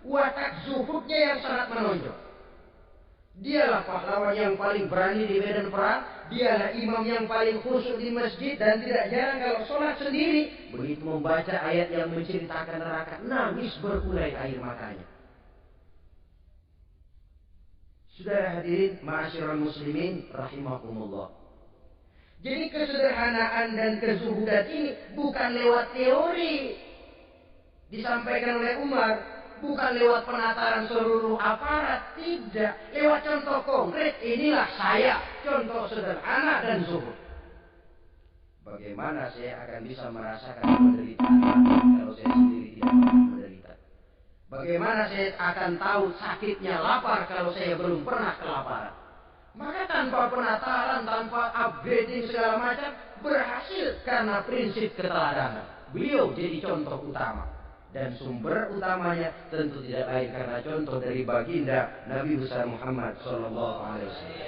Watak zuhudnya yang sangat menonjol. Dialah pahlawan yang paling berani di medan perang. Dialah imam yang paling khusyuk di masjid, dan tidak jarang kalau sholat sendiri, begitu membaca ayat yang menceritakan neraka, nangis berurai air matanya. Saudara hadirin ma'asyiral muslimin rahimakumullah. Jadi kesederhanaan dan kezuhudan ini bukan lewat teori disampaikan oleh Umar, bukan lewat penataran seluruh aparat, tidak. Lewat contoh konkret, inilah saya, contoh sederhana dan zuhud. Bagaimana saya akan bisa merasakan penderitaan kalau saya sendiri tidak pernah menderita? Bagaimana saya akan tahu sakitnya lapar kalau saya belum pernah kelaparan? Maka tanpa penataran, tanpa upgrading segala macam, berhasil karena prinsip keteladanan. Beliau jadi contoh utama. Dan sumber utamanya tentu tidak lain karena contoh dari baginda Nabi besar Muhammad sallallahu alaihi wasallam.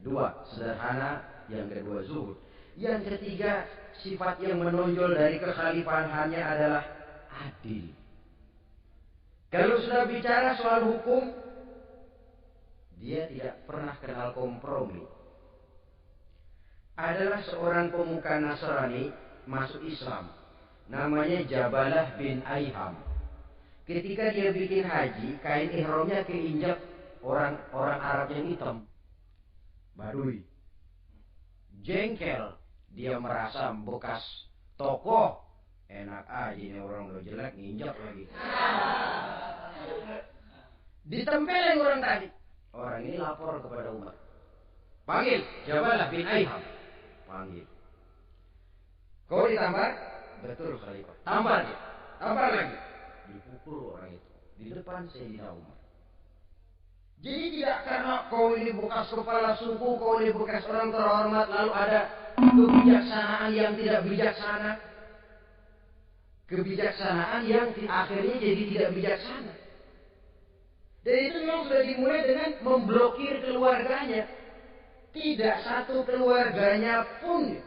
2, sederhana, yang kedua zuhud. Yang ketiga, sifat yang menonjol dari kekhalifahannya adalah adil. Kalau sudah bicara soal hukum, dia tidak pernah kenal kompromi. adalah seorang pemuka Nasrani masuk Islam. Namanya Jabalah bin Aiham. Ketika dia bikin haji, kain ihramnya keinjak orang Arab yang hitam. Badui. Jengkel. Dia merasa bekas tokoh. Enak aja ini orang udah jelek nginjak lagi. Ditempelin orang tadi. Orang ini lapor kepada Umar. Panggil Jabalah bin Aiham. Panggil. Kau ditampar? Betul Khalifah. Tampar dia. Tampar lagi. Dipukul orang itu di depan Sayyidina Umar. Jadi tidak karena kau ini bekas kepala suku, kau ini bekas orang terhormat, lalu ada kebijaksanaan yang tidak bijaksana. Kebijaksanaan yang akhirnya jadi tidak bijaksana. Dan itu memang sudah dimulai dengan memblokir keluarganya. Tidak satu keluarganya pun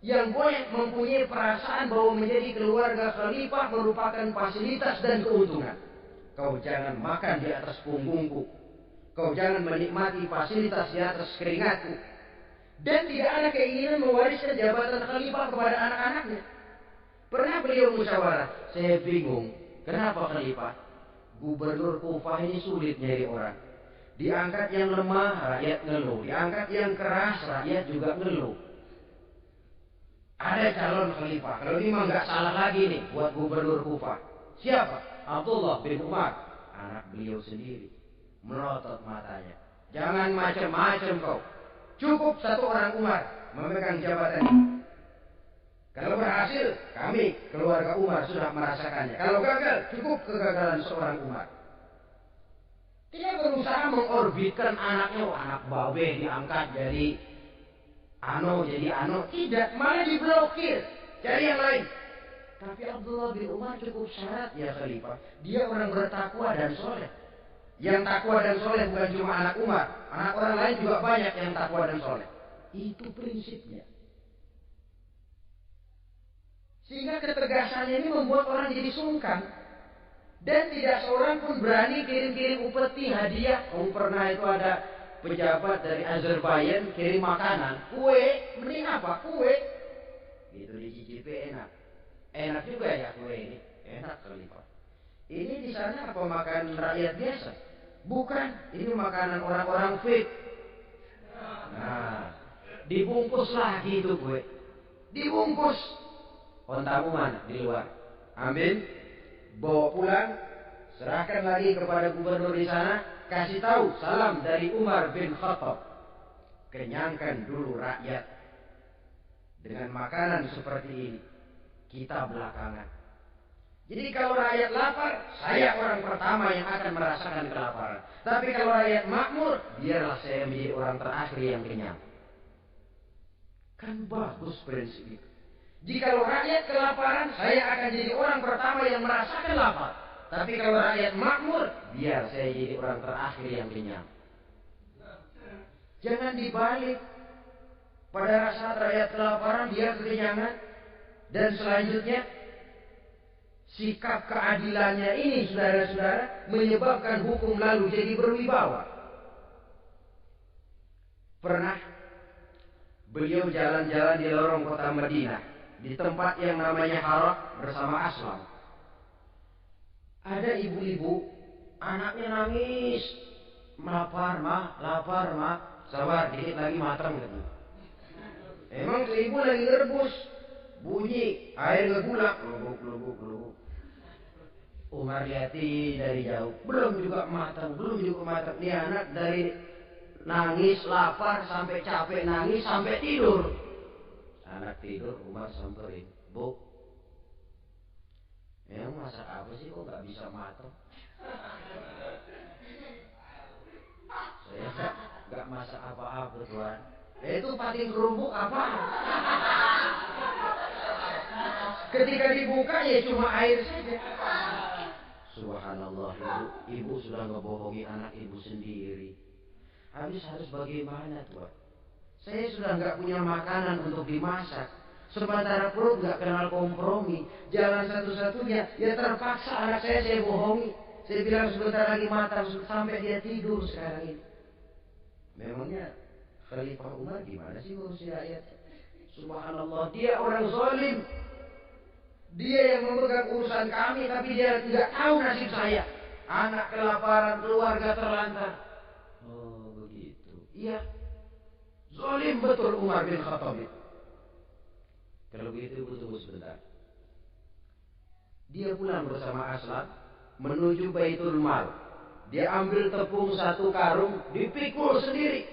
yang boleh mempunyai perasaan bahwa menjadi keluarga khalifah merupakan fasilitas dan keuntungan. Kau jangan makan di atas punggungku. Kau jangan menikmati fasilitas di atas keringatku. Dan tidak ada keinginan mewariskan jabatan khalifah kepada anak-anaknya. Pernah beliau musyawarah, saya bingung, kenapa khalifah? Gubernur Kufah ini sulit nyari orang. Diangkat yang lemah, rakyat ngeluh. Diangkat yang keras, rakyat juga ngeluh. Ada calon khalifah. Kalau ini mah nggak salah lagi nih buat gubernur Kufah. Siapa? Abdullah bin Umar. Anak beliau sendiri. Melotot matanya. Jangan macam-macam kau. Cukup satu orang Umar memegang jabatan ini. Kalau berhasil, kami keluarga Umar sudah merasakannya. Kalau gagal, cukup kegagalan seorang Umar. Tidak berusaha mengorbitkan anaknya, anak babe diangkat jadi jadi ano. Tidak, malah diblokir. Cari yang lain. Tapi Abdullah bin Umar cukup syarat ya khalifah. Dia orang bertakwa dan soleh. Yang takwa dan soleh bukan cuma anak Umar. Anak orang lain juga banyak yang takwa dan soleh. Itu prinsipnya. Sehingga ketegasannya ini membuat orang jadi sungkan. Dan tidak seorang pun berani kirim-kirim upeti hadiah. Pernah itu ada pejabat dari Azerbaijan kirim makanan. Kue, mending apa? Kue. Itu dicicipi enak. Enak juga ya kue ini. Enak khalifah. Ini di sana apa makan rakyat biasa? Bukan. Ini makanan orang-orang fit. Nah, dibungkus lagi itu kue. Dibungkus. Ontamu mana? Di luar. Ambil, bawa pulang, serahkan lagi kepada gubernur di sana, kasih tahu salam dari Umar bin Khattab. Kenyangkan dulu rakyat dengan makanan seperti ini. Kita belakangan. Jadi kalau rakyat lapar, saya orang pertama yang akan merasakan kelaparan. Tapi kalau rakyat makmur, biarlah saya menjadi orang terakhir yang kenyang. Kan bagus prinsip itu. Jika rakyat kelaparan, saya akan jadi orang pertama yang merasakan lapar. Tapi kalau rakyat makmur, biar saya jadi orang terakhir yang kenyang. Jangan dibalik. Pada saat rakyat kelaparan, dia kekenyangan. Dan selanjutnya, sikap keadilannya ini, saudara-saudara, menyebabkan hukum lalu jadi berwibawa. Pernah beliau jalan-jalan di lorong kota Madinah. Di tempat yang namanya Harah bersama Aslam. Ada ibu-ibu, anaknya nangis. Lapar mah. Sabar, dikit lagi matang gitu. Emang si ibu lagi ngerebus. Bunyi, air ngegulak. Lubuk. Umar lihatin dari jauh. Belum juga matang. Ini anak dari nangis, lapar, sampai capek nangis, sampai tidur. Anak tidur, Umar samperin, Bu, emang masak apa sih kok gak bisa matang? Saya gak masak apa-apa Tuhan. Itu pating kerupuk apa? Ketika dibuka ya cuma air saja. Subhanallah, ibu sudah ngebohongi anak ibu sendiri. Habis harus bagaimana Tuhan? Saya sudah nggak punya makanan untuk dimasak. Sementara perut nggak kenal kompromi. Jalan satu-satunya, ya terpaksa anak saya bohongi. Saya bilang sebentar lagi matang sampai dia tidur sekarang ini. Memangnya Khalifah Umar gimana sih ngurusin rakyat? Subhanallah, dia orang zalim. Dia yang memegang urusan kami, tapi dia tidak tahu nasib saya. Anak kelaparan, keluarga terlantar. Oh begitu. Iya. Zalim betul Umar bin Khattab itu. Kalau begitu ibu tunggu sebentar. Dia pulang bersama Aslam menuju Baitul Mal. Dia ambil tepung 1 karung, dipikul sendiri.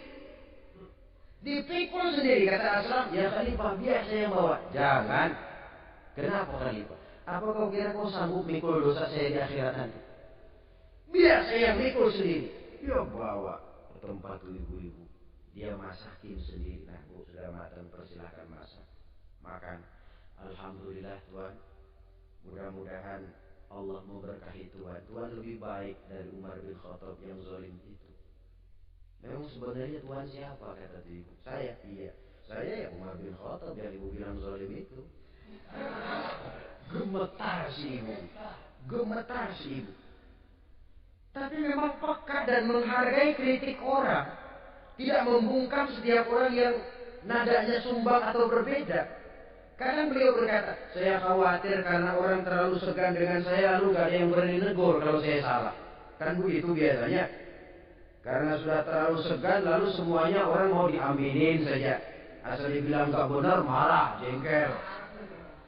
Dipikul sendiri, kata Aslam. Ya Khalifah, biar saya yang bawa. Jangan. Kenapa Khalifah? Apa kau kira kau sanggup mikul dosa saya di akhirat nanti? Biar saya yang mikul sendiri. Dia bawa ke tempat ibu-ibu. Dia masakin sendiri. Nah bu, sudah matang, persilahkan masak. Makan. Alhamdulillah Tuhan. Mudah-mudahan Allah memberkahi Tuhan. Tuhan lebih baik dari Umar bin Khattab yang zalim itu. Memang sebenarnya Tuhan siapa, kata ibu? Saya. Iya. Saya ya Umar bin Khattab yang ibu bilang zalim itu. Gemetar si ibu. Gemetar si ibu. Tapi memang peka dan menghargai kritik orang. Tidak membungkam setiap orang yang nadanya sumbang atau berbeda. Kadang beliau berkata, saya khawatir karena orang terlalu segan dengan saya, lalu gak ada yang berani negur kalau saya salah. Kan begitu biasanya. Karena sudah terlalu segan, lalu semuanya orang mau diaminin saja. Asal dibilang gak benar, marah, jengkel.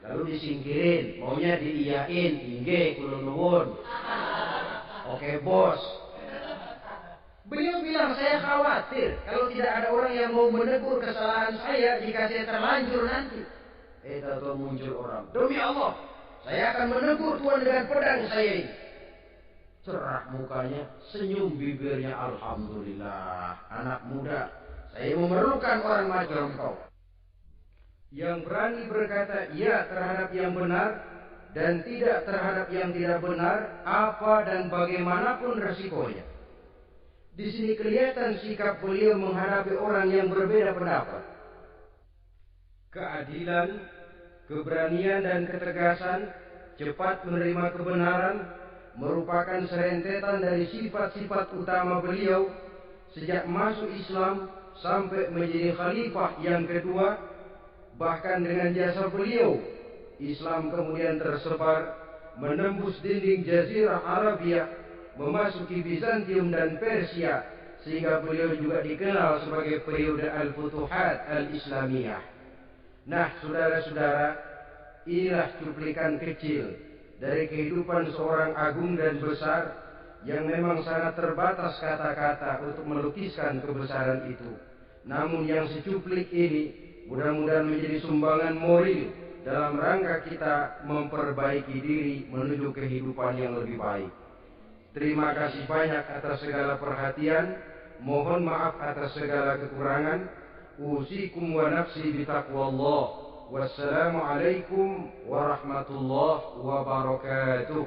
Lalu disingkirin, maunya diiyain, inge, kulun nuwun. Oke bos. Beliau bilang, saya khawatir kalau tidak ada orang yang mau menegur kesalahan saya jika saya terlanjur nanti. Tahu muncul orang, demi Allah, saya akan menegur Tuhan dengan pedang saya ini. Cerah mukanya, senyum bibirnya, alhamdulillah, anak muda, saya memerlukan orang macam engkau. Yang berani berkata ya terhadap yang benar dan tidak terhadap yang tidak benar, apa dan bagaimanapun resikonya. Di sini kelihatan sikap beliau menghadapi orang yang berbeda pendapat. Keadilan, keberanian dan ketegasan, cepat menerima kebenaran, merupakan serentetan dari sifat-sifat utama beliau sejak masuk Islam sampai menjadi khalifah yang kedua. Bahkan dengan jasa beliau, Islam kemudian tersebar, menembus dinding Jazirah Arabia, memasuki Bizantium dan Persia, sehingga beliau juga dikenal sebagai periode Al-Futuhat Al-Islamiyah. Nah, saudara-saudara, inilah cuplikan kecil dari kehidupan seorang agung dan besar yang memang sangat terbatas kata-kata untuk melukiskan kebesaran itu. Namun yang secuplik ini mudah-mudahan menjadi sumbangan moral dalam rangka kita memperbaiki diri menuju kehidupan yang lebih baik. Terima kasih banyak atas segala perhatian. Mohon maaf atas segala kekurangan. Usikum wa nafsi bitaqwallah. Wassalamualaikum warahmatullahi wabarakatuh.